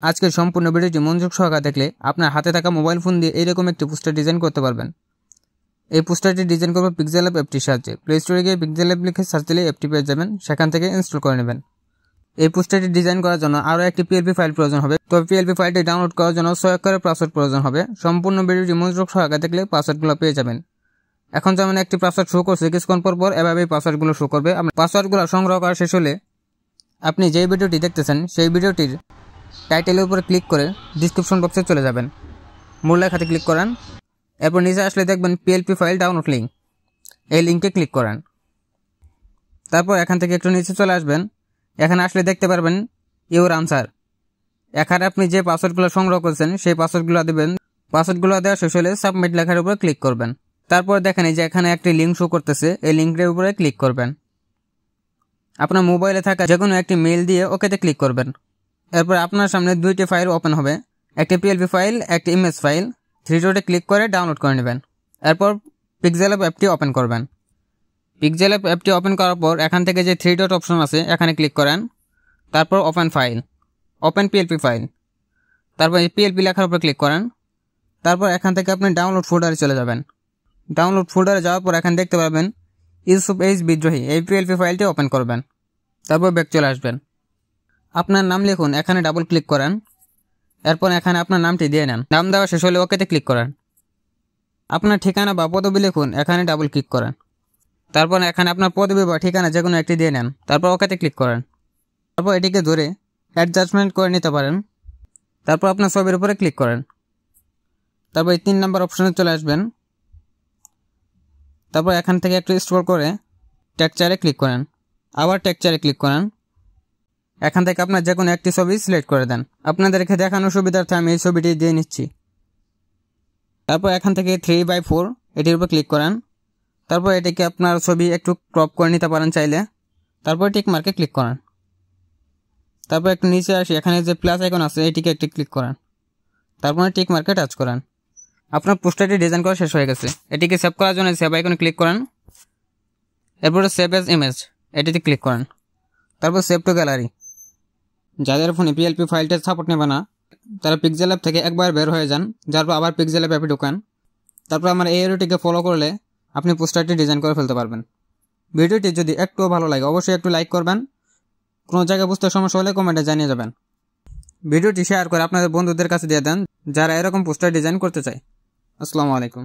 আজকের সম্পূর্ণ ভিডিওটি মনোযোগ সহকারে দেখলে আপনার হাতে থাকা মোবাইল ফোন দিয়ে এইরকম একটি পোস্টার ডিজাইন করতে পারবেন। এই পোস্টারটি ডিজাইন করব পিক্সেল অ্যাপ অ্যাপটির সাহায্যে। প্লে স্টোরে গিয়ে পিক্সেল অ্যাপ লিখে সার্চ দিলে অ্যাপটি পেয়ে যাবেন, সেখান থেকে ইনস্টল করে নেবেন। এই পোস্টারটি ডিজাইন করার জন্য আরও একটি পিএলপি ফাইল প্রয়োজন হবে। তবে পিএলপি ফাইলটি ডাউনলোড করার জন্য 6 অক্ষরের পাসওয়ার্ড প্রয়োজন হবে। সম্পূর্ণ ভিডিওটি মনোযোগ সহকারে দেখলে পাসওয়ার্ডগুলো পেয়ে যাবেন। এখন যেমন একটি পাসওয়ার্ড শো করছে, কিছুক্ষণ পর এভাবেই পাসওয়ার্ডগুলো শো করবে। আপনার পাসওয়ার্ডগুলো সংগ্রহ করা শেষ হলে আপনি যেই ভিডিওটি দেখতেছেন সেই ভিডিওটির টাইটেলের উপরে ক্লিক করে ডিসক্রিপশন বক্সে চলে যাবেন, মূল লেখাতে ক্লিক করান। এরপর নিচে আসলে দেখবেন পিএলপি ফাইল ডাউনলোড লিঙ্ক, এই লিঙ্কে ক্লিক করান। তারপর এখান থেকে একটু নিচে চলে আসবেন। এখানে আসলে দেখতে পারবেন ইউর আনসার। এখানে আপনি যে পাসওয়ার্ডগুলো সংগ্রহ করছেন সেই পাসওয়ার্ডগুলো দেবেন। পাসওয়ার্ডগুলো দেওয়া শেষ হলে সাবমিট লেখার উপরে ক্লিক করবেন। তারপর দেখেন এই যে এখানে একটি লিঙ্ক শো করতেছে, এই লিঙ্কের উপরে ক্লিক করবেন। আপনার মোবাইলে থাকা যে কোনো একটি মেইল দিয়ে ওকেতে ক্লিক করবেন। এরপর আপনার সামনে দুইটি ফাইল ওপেন হবে, একটি পিএলপি ফাইল, একটি ইমেজ ফাইল। 3 ডটে ক্লিক করে ডাউনলোড করে নেবেন। এরপর পিক্সেল অ্যাপ অ্যাপটি ওপেন করবেন। পিক্সেল অ্যাপ অ্যাপটি ওপেন করার পর এখান থেকে যে 3 ডট অপশন আছে এখানে ক্লিক করেন। তারপর open file, open PLP file. তারপর এই পিএলপি লেখার উপর ক্লিক করেন। তারপর এখান থেকে আপনি ডাউনলোড ফোল্ডারে চলে যাবেন। ডাউনলোড ফোল্ডারে যাওয়ার পর এখানে দেখতে পাবেন ইউসুফ এইচ বিদ্রোহী, এই পিএলপি ফাইলটি ওপেন করবেন। তারপর ব্যাক চলে আসবেন। আপনার নাম লিখুন, এখানে ডাবল ক্লিক করেন। এরপর এখানে আপনার নামটি দিয়ে নেন। নাম দেওয়া শেষ হলে ওকেতে ক্লিক করেন। আপনার ঠিকানা বা পদবি লিখুন, এখানে ডাবল ক্লিক করেন। তারপর এখানে আপনার পদবি বা ঠিকানা যে কোনো একটি দিয়ে নেন। তারপর ওকেতে ক্লিক করেন। তারপর এটিকে ধরে অ্যাডজাস্টমেন্ট করে নিতে পারেন। তারপর আপনার ছবির উপরে ক্লিক করেন। তারপর এই 3 নম্বর অপশনে চলে আসবেন। তারপর এখান থেকে একটু স্ক্রল করে টেক্সচারে ক্লিক করেন। আবার টেক্সচারে ক্লিক করেন। এখান থেকে আপনার যে কোনো একটি ছবি সিলেক্ট করে দেন। আপনাদেরকে দেখানোর সুবিধার্থে আমি এই ছবিটি দিয়ে নিচ্ছি। তারপর এখান থেকে 3/4 এটির উপর ক্লিক করেন। তারপর এটিকে আপনার ছবি একটু ক্রপ করে নিতে পারেন চাইলে। তারপর টিক মার্কে ক্লিক করেন। তারপর একটু নিচে আসি, এখানে যে প্লাস আইকন আছে এটিকে একটি ক্লিক করেন। তারপর টিক মার্কে টাচ করেন। আপনার পোস্টারটি ডিজাইন করা শেষ হয়ে গেছে। এটিকে সেভ করার জন্য সেভ আইকনে ক্লিক করেন। এরপরে সেভ এজ ইমেজ এটিতে ক্লিক করেন। তারপর সেভ টু গ্যালারি। যাদের ফোনে পিএলপি ফাইলটা সাপোর্ট নেবে না তারা পিক্সেল অ্যাপ থেকে একবার বের হয়ে যান, যারপর আবার পিক্সেল অ্যাপে ঢোকান। তারপর আমার এই এরোটিকে ফলো করলে আপনি পোস্টারটি ডিজাইন করে ফেলতে পারবেন। ভিডিওটি যদি একটু ভালো লাগে অবশ্যই একটু লাইক করবেন। কোনো জায়গায় বুঝতে সমস্যা হলে কমেন্টে জানিয়ে যাবেন। ভিডিওটি শেয়ার করে আপনাদের বন্ধুদের কাছে দিয়ে দেন যারা এরকম পোস্টার ডিজাইন করতে চায়। আসসালামু আলাইকুম।